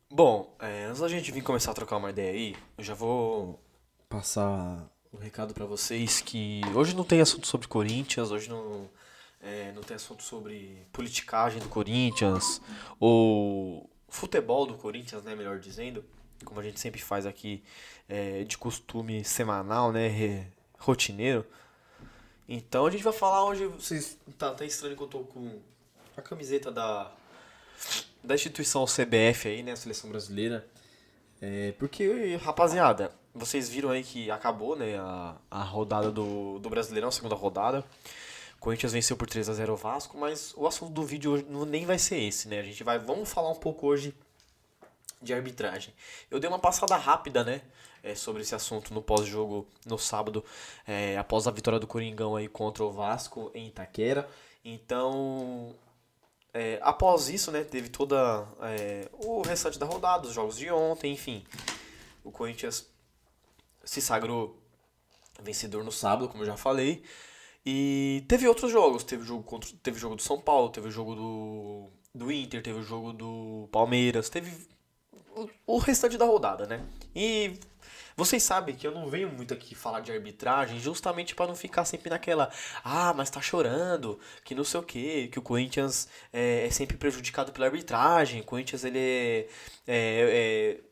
Bom, antes da gente vir começar a trocar uma ideia aí, eu já vou passar um recado pra vocês que hoje não tem assunto sobre Corinthians, hoje não tem assunto sobre politicagem do Corinthians ou futebol do Corinthians, né, melhor dizendo, como a gente sempre faz aqui de costume semanal, né, rotineiro. Então a gente vai falar hoje, vocês tá estranho que eu tô com a camiseta da instituição CBF aí, né, a Seleção Brasileira. Porque, rapaziada, vocês viram aí que acabou, né, a rodada do Brasileirão, a segunda rodada. O Corinthians venceu por 3-0 o Vasco, mas o assunto do vídeo hoje nem vai ser esse, né? Vamos falar um pouco hoje de arbitragem. Eu dei uma passada rápida, né, sobre esse assunto no pós-jogo no sábado, após a vitória do Coringão aí contra o Vasco em Itaquera. Então, após isso, né, teve toda o restante da rodada, os jogos de ontem, enfim. O Corinthians se sagrou vencedor no sábado, como eu já falei. E teve outros jogos. Teve jogo do São Paulo, teve o jogo do Inter, teve o jogo do Palmeiras, teve o restante da rodada, né? E vocês sabem que eu não venho muito aqui falar de arbitragem justamente para não ficar sempre naquela, mas tá chorando, que não sei o quê, que o Corinthians é sempre prejudicado pela arbitragem, o Corinthians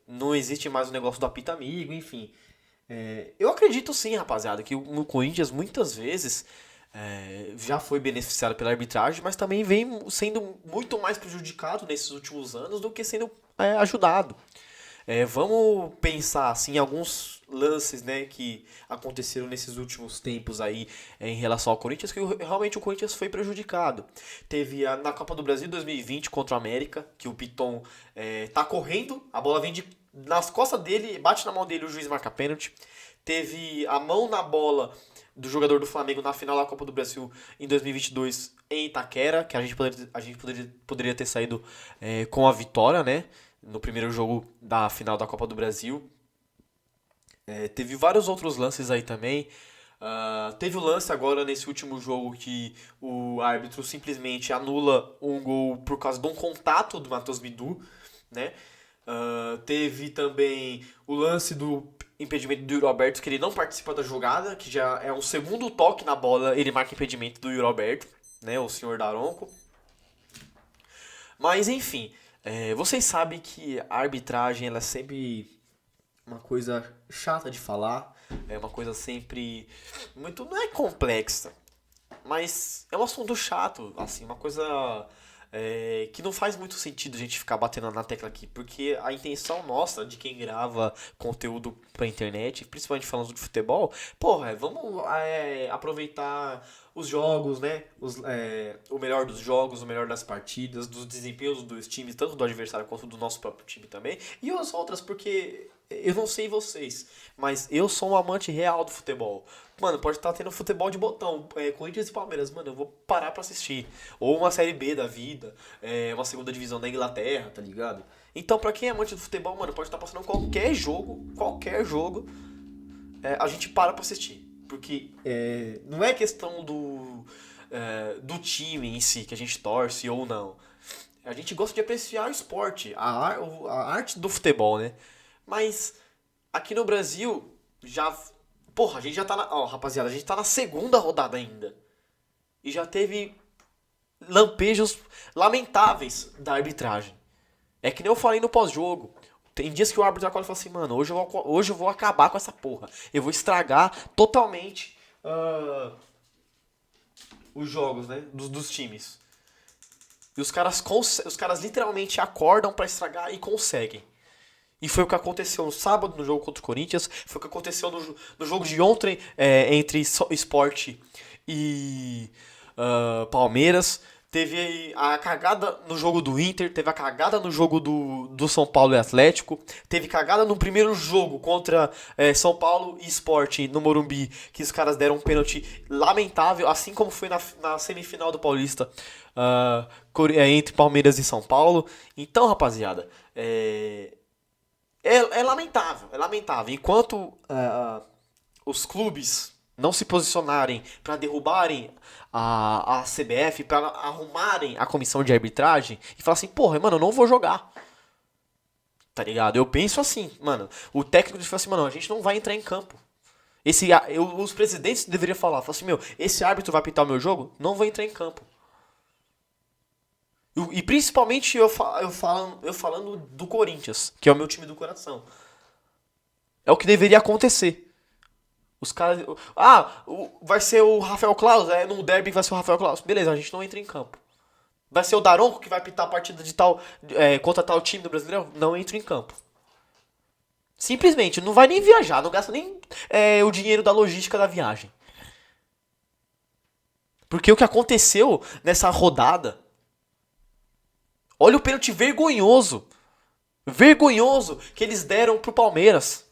não existe mais o negócio do apito amigo, enfim. Eu acredito sim, rapaziada, que o Corinthians muitas vezes já foi beneficiado pela arbitragem, mas também vem sendo muito mais prejudicado nesses últimos anos do que sendo ajudado. Vamos pensar assim, em alguns lances, né, que aconteceram nesses últimos tempos aí em relação ao Corinthians, que realmente o Corinthians foi prejudicado. Teve na Copa do Brasil 2020 contra o América, que o Piton tá correndo, a bola vem nas costas dele, bate na mão dele, o juiz marca pênalti. Teve a mão na bola do jogador do Flamengo na final da Copa do Brasil em 2022 em Itaquera, que a gente poderia ter saído com a vitória, né? No primeiro jogo da final da Copa do Brasil. Teve vários outros lances aí também. Teve o lance agora nesse último jogo que o árbitro simplesmente anula um gol por causa de um contato do Matheus Bidu, né? Teve também o lance do impedimento do Yuri Alberto, que ele não participa da jogada, que já é um segundo toque na bola, ele marca impedimento do Yuri Alberto, né? O senhor Daronco. Mas enfim, vocês sabem que a arbitragem ela é sempre uma coisa chata de falar, é uma coisa sempre muito não é complexa, mas é um assunto chato, assim, uma coisa que não faz muito sentido a gente ficar batendo na tecla aqui, porque a intenção nossa de quem grava conteúdo pra internet, principalmente falando de futebol, porra, vamos aproveitar os jogos, né? O melhor dos jogos, o melhor das partidas, dos desempenhos dos times, tanto do adversário quanto do nosso próprio time também, e as outras, porque eu não sei vocês, mas eu sou um amante real do futebol. Mano, pode estar tendo futebol de botão, Corinthians e Palmeiras, mano, eu vou parar pra assistir. Ou uma Série B da vida, uma segunda divisão da Inglaterra, tá ligado? Então, pra quem é amante do futebol, mano, pode estar passando qualquer jogo, a gente para pra assistir. Porque não é questão do time em si, que a gente torce ou não. A gente gosta de apreciar o esporte, a arte do futebol, né? Mas aqui no Brasil, já. Porra, a gente já tá na. Ó, rapaziada, a gente tá na segunda rodada ainda. E já teve lampejos lamentáveis da arbitragem. É que nem eu falei no pós-jogo. Tem dias que o árbitro acorda e fala assim, mano, hoje eu vou acabar com essa porra. Eu vou estragar totalmente os jogos, né? Dos times. E os caras literalmente acordam pra estragar e conseguem. E foi o que aconteceu no sábado no jogo contra o Corinthians. Foi o que aconteceu no jogo de ontem entre Sport e Palmeiras. Teve a cagada no jogo do Inter. Teve a cagada no jogo do São Paulo e Atlético. Teve cagada no primeiro jogo contra São Paulo e Sport no Morumbi. Que os caras deram um pênalti lamentável. Assim como foi na semifinal do Paulista. Entre Palmeiras e São Paulo. Então, rapaziada. É lamentável, é lamentável. Enquanto os clubes não se posicionarem para derrubarem a CBF, para arrumarem a comissão de arbitragem e falar assim, porra, mano, eu não vou jogar. Tá ligado? Eu penso assim, mano, o técnico falou assim, mano, a gente não vai entrar em campo. Os presidentes deveriam falar assim, meu, esse árbitro vai apitar o meu jogo? Não vou entrar em campo. E principalmente eu falando do Corinthians, que é o meu time do coração. É o que deveria acontecer. Os caras. Vai ser o Rafael Claus? No derby vai ser o Rafael Claus. Beleza, a gente não entra em campo. Vai ser o Daronco que vai apitar a partida de tal. Contra tal time do Brasileirão? Não entra em campo. Simplesmente, não vai nem viajar, não gasta nem o dinheiro da logística da viagem. Porque o que aconteceu nessa rodada. Olha o pênalti vergonhoso. Vergonhoso que eles deram pro Palmeiras.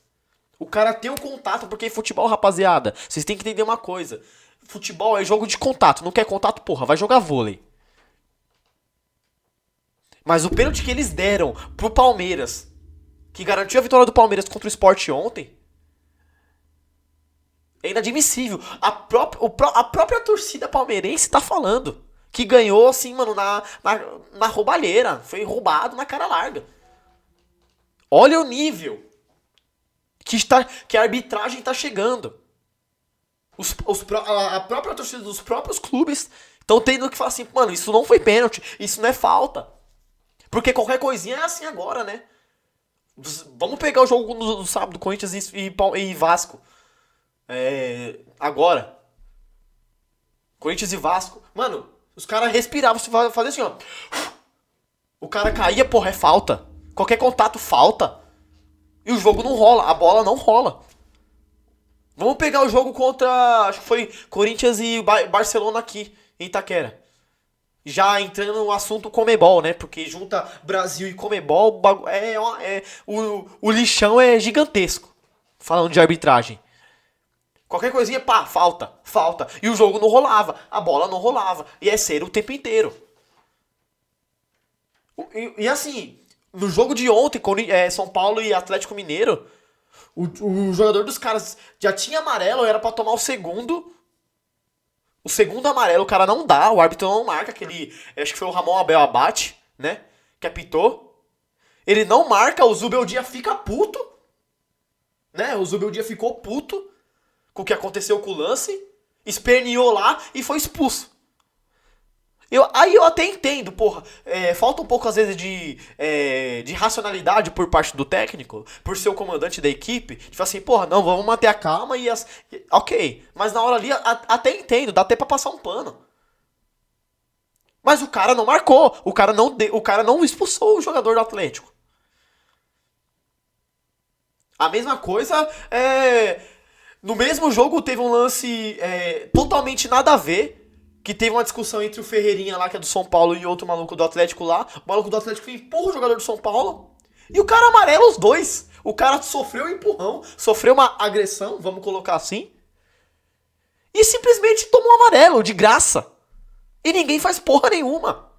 O cara tem um contato, porque futebol, rapaziada, vocês têm que entender uma coisa. Futebol é jogo de contato, não quer contato, porra, vai jogar vôlei. Mas o pênalti que eles deram pro Palmeiras, que garantiu a vitória do Palmeiras contra o Sport ontem, é inadmissível. A própria torcida palmeirense tá falando que ganhou assim, mano, na roubalheira. Foi roubado na cara larga. Olha o nível que a arbitragem tá chegando. A própria torcida dos próprios clubes estão tendo que falar assim, mano, isso não foi pênalti, isso não é falta. Porque qualquer coisinha é assim agora, né? Vamos pegar o jogo do sábado, Corinthians e Vasco. Agora. Corinthians e Vasco. Mano, os caras respiravam, você fazia assim, ó. O cara caía, porra, é falta. Qualquer contato, falta. E o jogo não rola, a bola não rola. Vamos pegar o jogo contra, acho que foi Corinthians e Barcelona aqui, em Itaquera. Já entrando no assunto Comebol, né? Porque junta Brasil e Comebol, o lixão é gigantesco. Falando de arbitragem. Qualquer coisinha, pá, falta. E o jogo não rolava, a bola não rolava. E é sério o tempo inteiro. E assim, no jogo de ontem, São Paulo e Atlético Mineiro, o jogador dos caras já tinha amarelo, era pra tomar o segundo. O segundo amarelo o cara não dá, o árbitro não marca, acho que foi o Ramon Abel Abate, né, que apitou. Ele não marca, o Zubeldia fica puto, né, o Zubeldia ficou puto com o que aconteceu com o lance, esperneou lá e foi expulso. Aí eu até entendo, porra, falta um pouco às vezes de racionalidade por parte do técnico, por ser o comandante da equipe, de falar assim, porra, não, vamos manter a calma ok, mas na hora ali até entendo, dá até pra passar um pano. Mas o cara não marcou, o cara não expulsou o jogador do Atlético. A mesma coisa, no mesmo jogo teve um lance totalmente nada a ver, que teve uma discussão entre o Ferreirinha lá, que é do São Paulo, e outro maluco do Atlético lá. O maluco do Atlético empurra o jogador do São Paulo. E o cara amarela os dois. O cara sofreu um empurrão, sofreu uma agressão, vamos colocar assim. E simplesmente tomou amarelo, de graça. E ninguém faz porra nenhuma.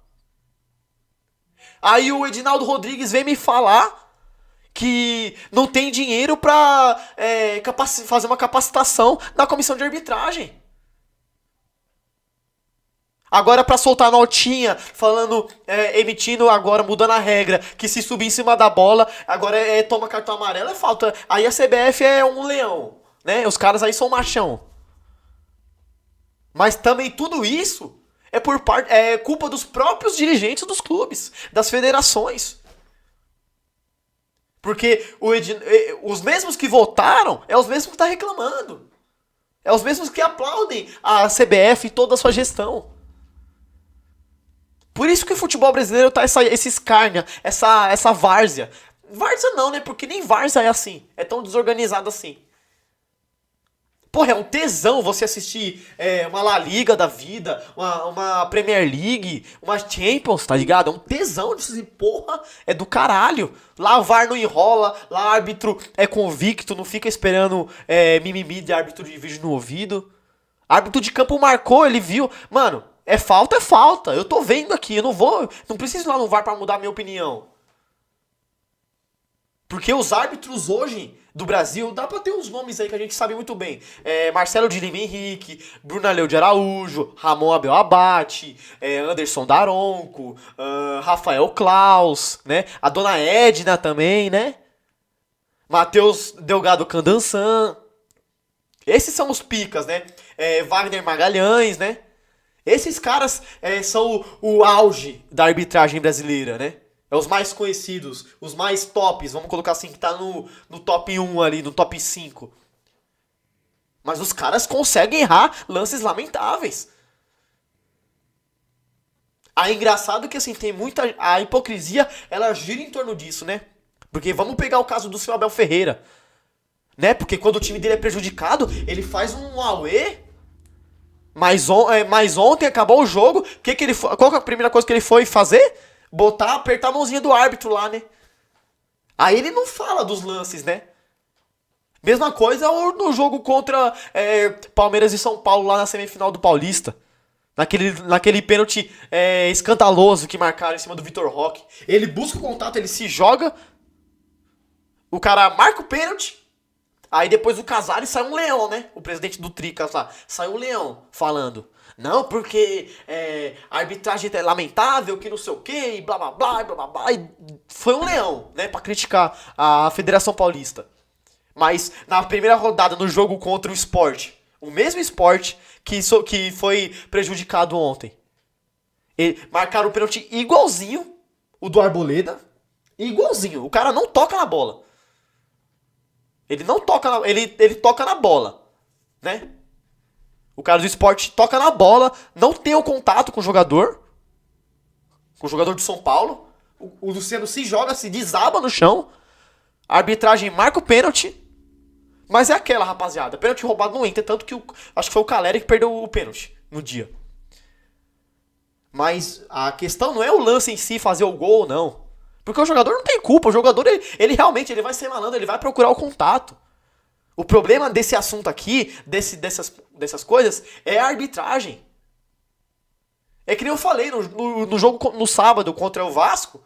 Aí o Edinaldo Rodrigues vem me falar que não tem dinheiro pra fazer uma capacitação na comissão de arbitragem. Agora pra soltar notinha, falando, emitindo agora, mudando a regra, que se subir em cima da bola, agora toma cartão amarelo, é falta. Aí a CBF é um leão, né? Os caras aí são machão. Mas também tudo isso é culpa dos próprios dirigentes dos clubes, das federações. Porque os mesmos que votaram, é os mesmos que estão reclamando. É os mesmos que aplaudem a CBF e toda a sua gestão. Por isso que o futebol brasileiro tá esse escárnia, essa várzea. Várzea não, né? Porque nem várzea é assim. É tão desorganizado assim. Porra, é um tesão você assistir uma La Liga da vida, uma Premier League, uma Champions, tá ligado? É um tesão de dizer, porra, é do caralho. Lá o VAR não enrola, lá o árbitro é convicto, não fica esperando mimimi de árbitro de vídeo no ouvido. Árbitro de campo marcou, ele viu. Mano, é falta, é falta. Eu tô vendo aqui, eu não preciso ir lá no VAR pra mudar a minha opinião. Porque os árbitros hoje do Brasil, dá pra ter uns nomes aí que a gente sabe muito bem. Marcelo de Lima Henrique, Brunaleu de Araújo, Ramon Abel Abate, Anderson Daronco, Rafael Klaus, né? A dona Edna também, né? Matheus Delgado Candansan. Esses são os picas, né? Wagner Magalhães, né? Esses caras são o auge da arbitragem brasileira, né? É os mais conhecidos, os mais tops, vamos colocar assim, que tá no top 1 ali, no top 5. Mas os caras conseguem errar lances lamentáveis. Aí engraçado que assim, tem muita. A hipocrisia, ela gira em torno disso, né? Porque vamos pegar o caso do seu Abel Ferreira. Né? Porque quando o time dele é prejudicado, ele faz um auê. Mas ontem acabou o jogo. Qual que é a primeira coisa que ele foi fazer? Apertar a mãozinha do árbitro lá, né? Aí ele não fala dos lances, né? Mesma coisa no jogo contra Palmeiras e São Paulo lá na semifinal do Paulista. Naquele pênalti escandaloso que marcaram em cima do Vitor Roque. Ele busca o contato, ele se joga. O cara marca o pênalti. Aí depois do Casares sai um leão, né? O presidente do Tricas lá. Sai um leão falando. Não, porque a arbitragem é lamentável, que não sei o que, e blá blá blá, e blá blá blá. E foi um leão, né? Pra criticar a Federação Paulista. Mas na primeira rodada, no jogo contra o Sport, o mesmo Sport que foi prejudicado ontem. Marcaram o pênalti igualzinho o do Arboleda. Igualzinho. O cara não toca na bola. Ele não toca ele toca na bola, né? O cara do Sport toca na bola, não tem o contato com o jogador de São Paulo. O Luciano se joga, se desaba no chão. A arbitragem marca o pênalti. Mas é aquela, rapaziada. Pênalti roubado não entra, tanto que acho que foi o Caleri que perdeu o pênalti no dia. Mas a questão não é o lance em si, fazer o gol ou não. Porque o jogador não tem culpa. O jogador, ele realmente vai ser malandro, ele vai procurar o contato. O problema desse assunto aqui, dessas coisas, é a arbitragem. É que nem eu falei no jogo no sábado contra o Vasco.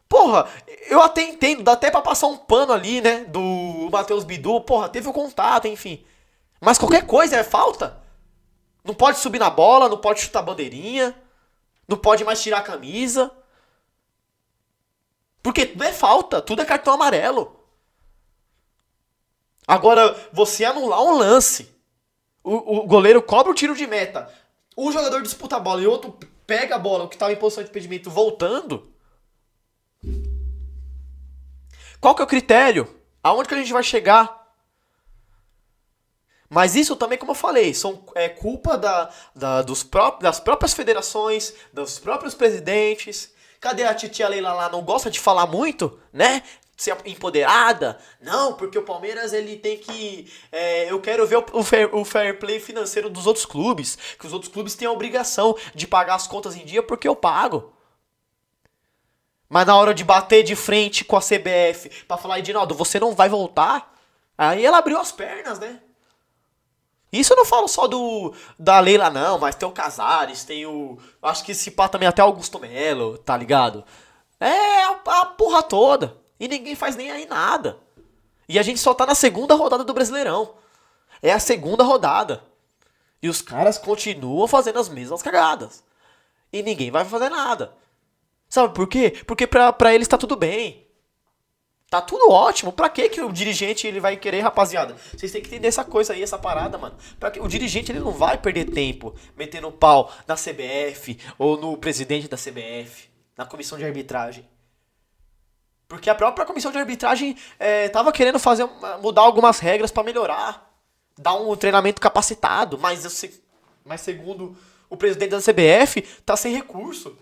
Porra, eu até entendo, dá até pra passar um pano ali, né, do Matheus Bidu. Porra, teve o contato, enfim. Mas qualquer coisa é falta. Não pode subir na bola, não pode chutar bandeirinha, não pode mais tirar a camisa. Porque tudo é falta, tudo é cartão amarelo. Agora, você anular um lance, o goleiro cobra o tiro de meta, um jogador disputa a bola e o outro pega a bola, o que estava em posição de impedimento, voltando. Qual que é o critério? Aonde que a gente vai chegar? Mas isso também, como eu falei, é culpa das próprias federações, dos próprios presidentes. Cadê a titia Leila lá? Não gosta de falar muito, né? Ser empoderada. Não, porque o Palmeiras, ele tem que... eu quero ver o fair play financeiro dos outros clubes. Que os outros clubes têm a obrigação de pagar as contas em dia porque eu pago. Mas na hora de bater de frente com a CBF pra falar, Edinaldo, você não vai voltar? Aí ela abriu as pernas, né? Isso eu não falo só da Leila, não, mas tem o Casares, tem o... Acho que esse pá também até Augusto Melo, tá ligado? A porra toda. E ninguém faz nem aí nada. E a gente só tá na segunda rodada do Brasileirão. É a segunda rodada. E os caras continuam fazendo as mesmas cagadas. E ninguém vai fazer nada. Sabe por quê? Porque pra eles tá tudo bem. Tá tudo ótimo. Pra que o dirigente ele vai querer, rapaziada? Vocês têm que entender essa coisa aí, essa parada, mano. O dirigente ele não vai perder tempo metendo pau na CBF ou no presidente da CBF, na comissão de arbitragem. Porque a própria comissão de arbitragem tava querendo mudar algumas regras pra melhorar. Dar um treinamento capacitado. Mas segundo o presidente da CBF, tá sem recurso.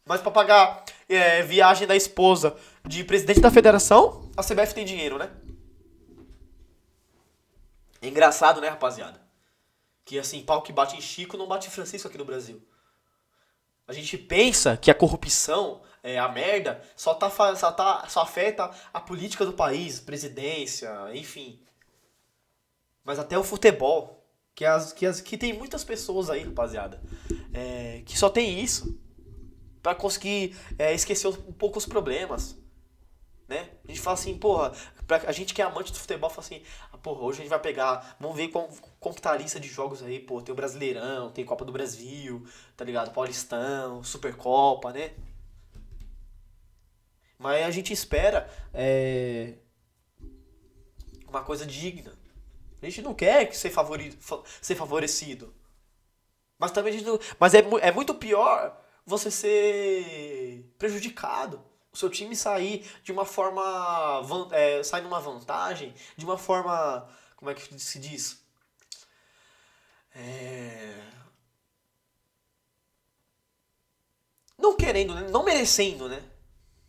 Mas pra pagar viagem da esposa de presidente da federação, a CBF tem dinheiro, né? É engraçado, né, rapaziada? Que assim, pau que bate em Chico não bate em Francisco aqui no Brasil. A gente pensa que a corrupção, a merda, só afeta a política do país, presidência, enfim. Mas até o futebol, que tem muitas pessoas aí, rapaziada, que só tem isso. Pra conseguir esquecer um pouco os problemas, né? A gente fala assim, porra, a gente que é amante do futebol, fala assim, porra, hoje a gente vai pegar, vamos ver como que tá a lista de jogos aí, pô, tem o Brasileirão, tem Copa do Brasil, tá ligado? Paulistão, Supercopa, né? Mas a gente espera uma coisa digna. A gente não quer que ser favorecido. Mas também a gente não, mas é muito pior você ser prejudicado. O seu time sair de uma forma. Sair numa vantagem, de uma forma. Como é que se diz? É, não querendo, né? Não merecendo, né?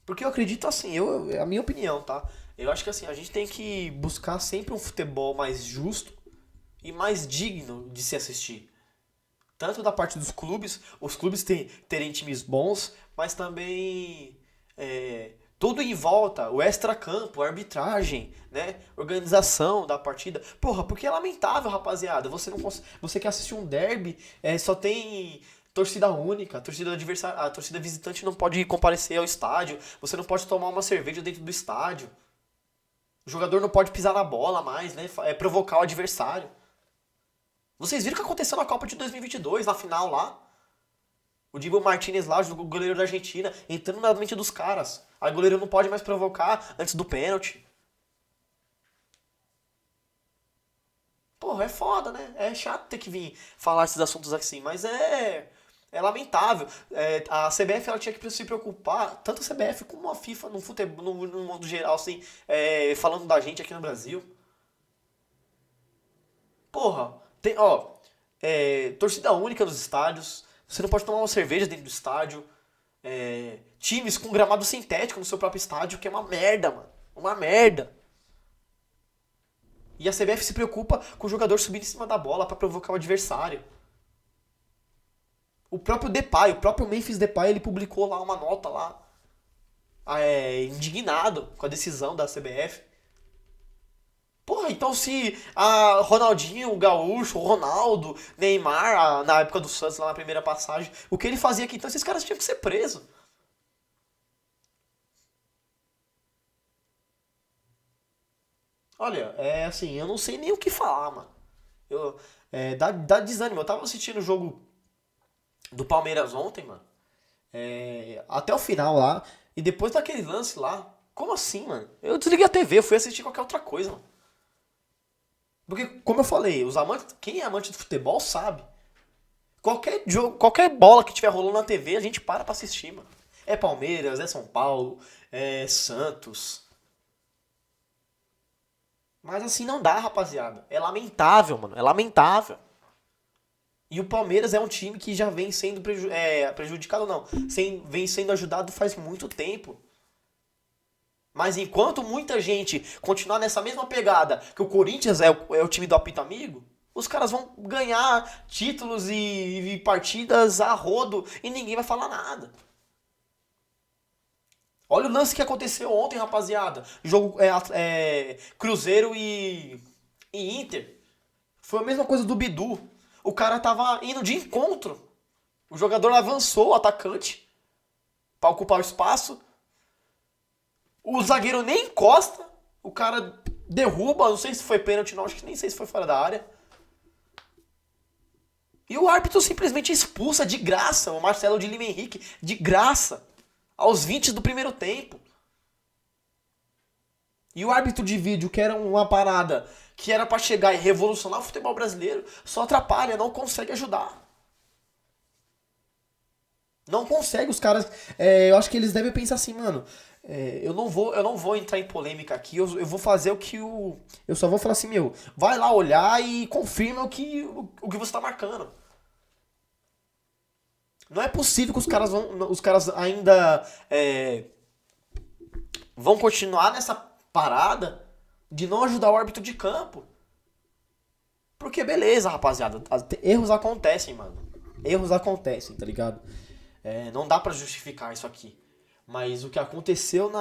Porque eu acredito assim, é a minha opinião, tá? Eu acho que assim, a gente tem que buscar sempre um futebol mais justo e mais digno de se assistir. Tanto da parte dos clubes, os clubes terem times bons, mas também tudo em volta, o extracampo, a arbitragem, né? Organização da partida. Porra, porque é lamentável, rapaziada. Você quer assistir um derby, só tem torcida única, a torcida visitante não pode comparecer ao estádio, você não pode tomar uma cerveja dentro do estádio. O jogador não pode pisar na bola mais, né? Provocar o adversário. Vocês viram o que aconteceu na Copa de 2022, na final lá? O Dibu Martinez lá, o goleiro da Argentina, entrando na mente dos caras. Aí o goleiro não pode mais provocar antes do pênalti. Porra, é foda, né? É chato ter que vir falar esses assuntos assim, mas é lamentável. A CBF ela tinha que se preocupar, tanto a CBF como a FIFA no futebol, no modo geral, assim, falando da gente aqui no Brasil. Porra, torcida única nos estádios. Você não pode tomar uma cerveja dentro do estádio. Times com gramado sintético no seu próprio estádio, que é uma merda, mano. Uma merda. E a CBF se preocupa com o jogador subir em cima da bola pra provocar o adversário. O próprio Depay, o próprio Memphis Depay, ele publicou lá uma nota lá, indignado com a decisão da CBF. Porra, então se a Ronaldinho, o Gaúcho, o Ronaldo, Neymar, na época do Santos, lá na primeira passagem, o que ele fazia aqui, então esses caras tinham que ser presos. Olha, é assim, eu não sei nem o que falar, mano. Dá desânimo. Eu tava assistindo o jogo do Palmeiras ontem, mano. Até o final lá. E depois daquele lance lá. Como assim, mano? Eu desliguei a TV, eu fui assistir qualquer outra coisa, mano. Porque, como eu falei, quem é amante do futebol sabe. Qualquer jogo, qualquer bola que tiver rolando na TV, a gente pra assistir, mano. É Palmeiras, é São Paulo, é Santos. Mas assim não dá, rapaziada. É lamentável, mano. É lamentável. E o Palmeiras é um time que já vem sendo prejudicado, não. Vem sendo ajudado faz muito tempo. Mas enquanto muita gente continuar nessa mesma pegada, que o Corinthians é o time do apito amigo, os caras vão ganhar títulos e partidas a rodo e ninguém vai falar nada. Olha o lance que aconteceu ontem, rapaziada. Jogo Cruzeiro e Inter. Foi a mesma coisa do Bidu. O cara tava indo de encontro. O jogador avançou, o atacante, pra ocupar o espaço. O zagueiro nem encosta. O cara derruba. Não sei se foi pênalti, não. Acho que nem sei se foi fora da área. E o árbitro simplesmente expulsa de graça o Marcelo de Lima Henrique. De graça. Aos 20 do primeiro tempo. E o árbitro de vídeo, que era uma parada que era pra chegar e revolucionar o futebol brasileiro, só atrapalha, não consegue ajudar. Não consegue, os caras. Eu acho que eles devem pensar assim, mano. Eu não vou entrar em polêmica aqui, eu vou fazer o que o. Eu só vou falar assim, meu, vai lá olhar e confirma o que você tá marcando. Não é possível que os caras ainda vão continuar nessa parada de não ajudar o árbitro de campo. Porque beleza, rapaziada, erros acontecem, mano. Erros acontecem, tá ligado? Não dá pra justificar isso aqui. Mas o que aconteceu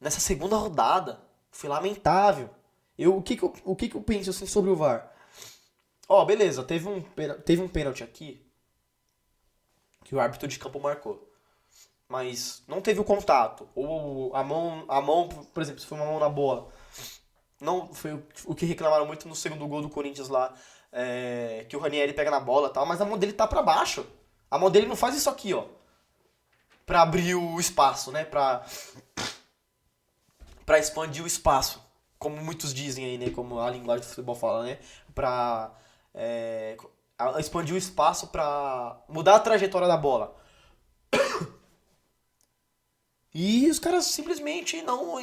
nessa segunda rodada foi lamentável. O que que eu penso assim, sobre o VAR? Ó, beleza, teve um pênalti aqui que o árbitro de campo marcou. mas não teve o contato, ou a mão, por exemplo, se foi uma mão na bola, não foi o que reclamaram muito no segundo gol do Corinthians lá, que o Ranieri pega na bola e tal, mas a mão dele tá pra baixo. A mão dele não faz isso aqui, ó, pra abrir o espaço, né, pra expandir o espaço, como muitos dizem aí, né, como a linguagem do futebol fala, né, pra expandir o espaço pra mudar a trajetória da bola. E os caras simplesmente não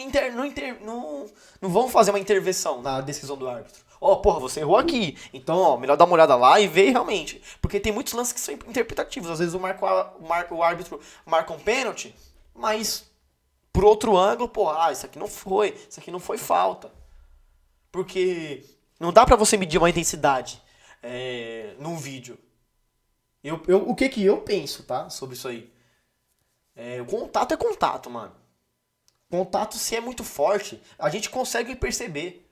vão fazer uma intervenção na decisão do árbitro. Ó, porra, você errou aqui. Então, ó, melhor dar uma olhada lá e ver realmente. Porque tem muitos lances que são interpretativos. Às vezes o árbitro marca um pênalti, mas por outro ângulo, pô, isso aqui não foi falta. Porque não dá pra você medir uma intensidade num vídeo. O que eu penso, tá, sobre isso aí? O contato é contato, mano. Contato, se é muito forte, a gente consegue perceber.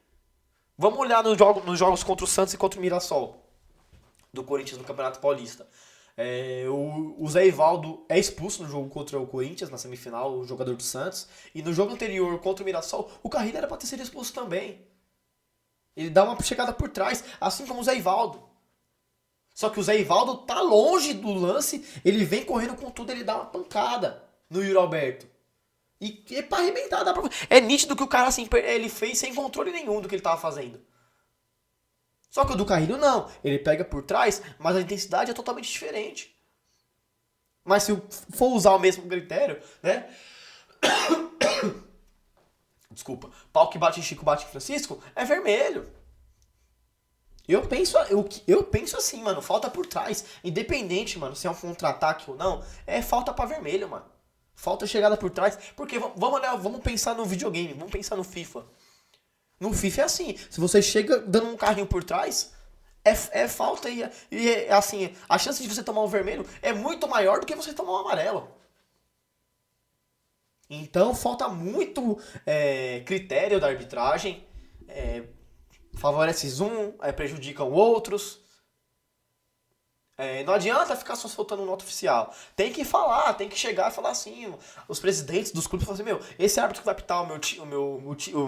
Vamos olhar nos jogos contra o Santos e contra o Mirassol, do Corinthians no Campeonato Paulista. O Zé Ivaldo é expulso no jogo contra o Corinthians, na semifinal, o jogador do Santos. E no jogo anterior contra o Mirassol, o Carrilho era pra ter sido expulso também. Ele dá uma chegada por trás, assim como o Zé Ivaldo. Só que o Zé Ivaldo tá longe do lance, ele vem correndo com tudo, ele dá uma pancada no Yuri Alberto. E é pra arrebentar, é nítido que o cara assim, ele fez sem controle nenhum do que ele tava fazendo. Só que o do Carrilho não, ele pega por trás, mas a intensidade é totalmente diferente. Mas se for usar o mesmo critério, né? Desculpa, pau que bate em Chico, bate em Francisco, é vermelho. Eu penso assim, mano, falta por trás. Independente, mano, se é um contra-ataque ou não, é falta pra vermelho, mano. Falta chegada por trás. Porque vamos pensar no videogame, vamos pensar no FIFA. No FIFA é assim, se você chega dando um carrinho por trás, é falta e assim, a chance de você tomar um vermelho é muito maior do que você tomar um amarelo. Então falta muito critério da arbitragem. Favorece prejudicam outros. Não adianta ficar só soltando nota oficial. Tem que falar, tem que chegar e falar assim. Os presidentes dos clubes falam assim: meu, esse árbitro que vai apitar o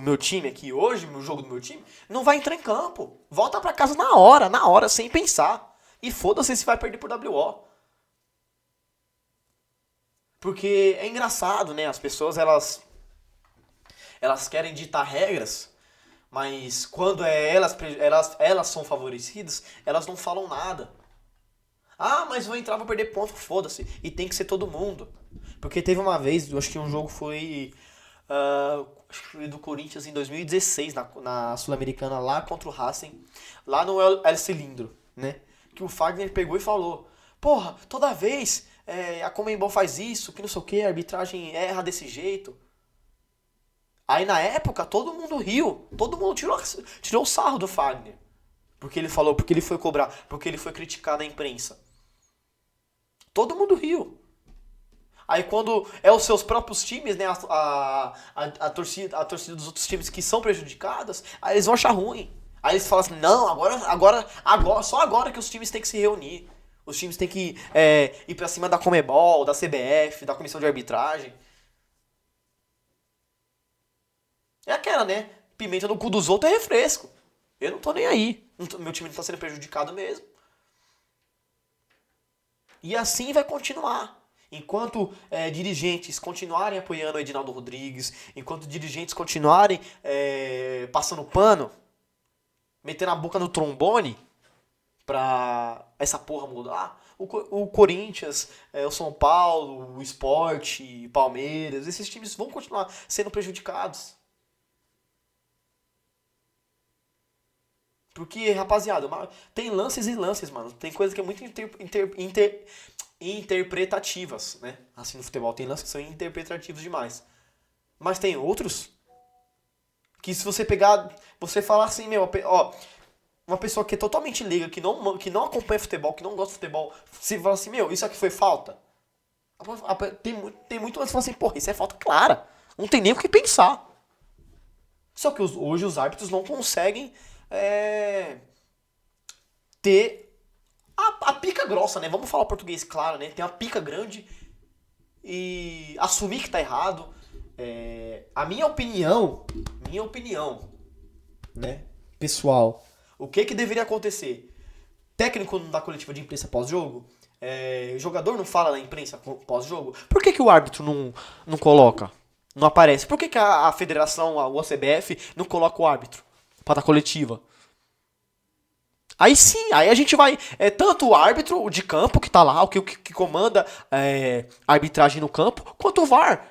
meu time aqui hoje, o jogo do meu time, não vai entrar em campo. Volta pra casa na hora, sem pensar. E foda-se se vai perder por WO. Porque é engraçado, né? As pessoas, elas querem ditar regras. Mas quando elas são favorecidas, elas não falam nada. Ah, mas vou entrar, vou perder ponto, foda-se. E tem que ser todo mundo. Porque teve uma vez, eu acho que um jogo foi acho que foi do Corinthians em 2016, na Sul-Americana, lá contra o Racing, lá no El Cilindro, né? Que o Fagner pegou e falou: porra, toda vez a Conmebol faz isso, que não sei o que, a arbitragem erra desse jeito. Aí na época todo mundo riu, todo mundo tirou o sarro do Fagner. Porque ele falou, porque ele foi cobrar, porque ele foi criticar na imprensa. Todo mundo riu. Aí quando é os seus próprios times, né, a torcida dos outros times que são prejudicadas, aí eles vão achar ruim. Aí eles falam assim: não, só agora que os times têm que se reunir. Os times têm que ir pra cima da Conmebol, da CBF, da comissão de arbitragem. É aquela, né? Pimenta no cu dos outros é refresco. Eu não tô nem aí. Meu time não tá sendo prejudicado mesmo. E assim vai continuar. Enquanto dirigentes continuarem apoiando o Edinaldo Rodrigues, enquanto dirigentes continuarem passando pano, metendo a boca no trombone pra essa porra mudar, o Corinthians, o São Paulo, o Sport, Palmeiras, esses times vão continuar sendo prejudicados. Porque, rapaziada, tem lances e lances, mano. Tem coisas que é muito interpretativas, né? Assim, no futebol tem lances que são interpretativos demais. Mas tem outros que, se você pegar, você falar assim, meu, ó, uma pessoa que é totalmente leiga, que não acompanha futebol, que não gosta de futebol, se fala assim, meu, isso aqui foi falta. Tem muito lance que fala assim, porra, isso é falta clara. Não tem nem o que pensar. Só que hoje os árbitros não conseguem ter a pica grossa, né? Vamos falar português claro, né? Tem uma pica grande e assumir que tá errado. A minha opinião, né, pessoal, o que deveria acontecer? Técnico não dá coletiva de imprensa pós-jogo? Jogador não fala na imprensa pós-jogo? Por que o árbitro não coloca? Não aparece? Por que a federação, a CBF, não coloca o árbitro pra dar coletiva? Aí sim, aí a gente vai... tanto o árbitro de campo que tá lá, o que comanda a arbitragem no campo, quanto o VAR.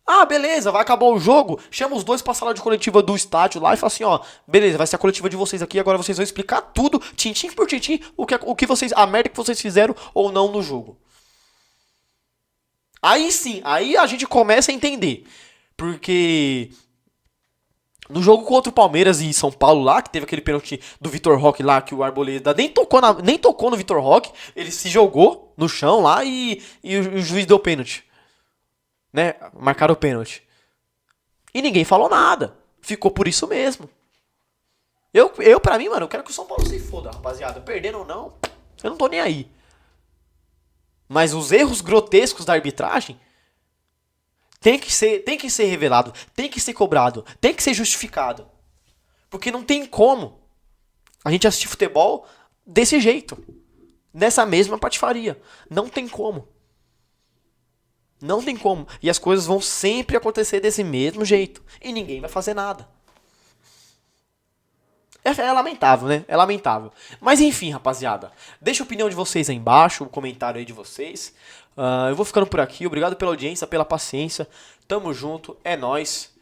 Ah, beleza, vai acabar o jogo, chama os dois pra sala de coletiva do estádio lá e fala assim, ó, beleza, vai ser a coletiva de vocês aqui, agora vocês vão explicar tudo, tintim por tintim, o que vocês, a merda que vocês fizeram ou não no jogo. Aí sim, aí a gente começa a entender. Porque no jogo contra o Palmeiras e São Paulo lá, que teve aquele pênalti do Vitor Roque lá, que o Arboleda nem tocou no Vitor Roque, ele se jogou no chão lá e o juiz deu pênalti. Né? Marcaram o pênalti. E ninguém falou nada. Ficou por isso mesmo. Eu pra mim, mano, eu quero que o São Paulo se foda, rapaziada. Perdendo ou não, eu não tô nem aí. Mas os erros grotescos da arbitragem tem que ser revelado, tem que ser cobrado, tem que ser justificado. Porque não tem como a gente assistir futebol desse jeito. Nessa mesma patifaria. Não tem como. Não tem como. E as coisas vão sempre acontecer desse mesmo jeito. E ninguém vai fazer nada. É lamentável, né? É lamentável. Mas enfim, rapaziada. Deixa a opinião de vocês aí embaixo, o comentário aí de vocês. Eu vou ficando por aqui. Obrigado pela audiência, pela paciência. Tamo junto. É nóis.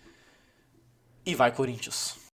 E vai, Corinthians.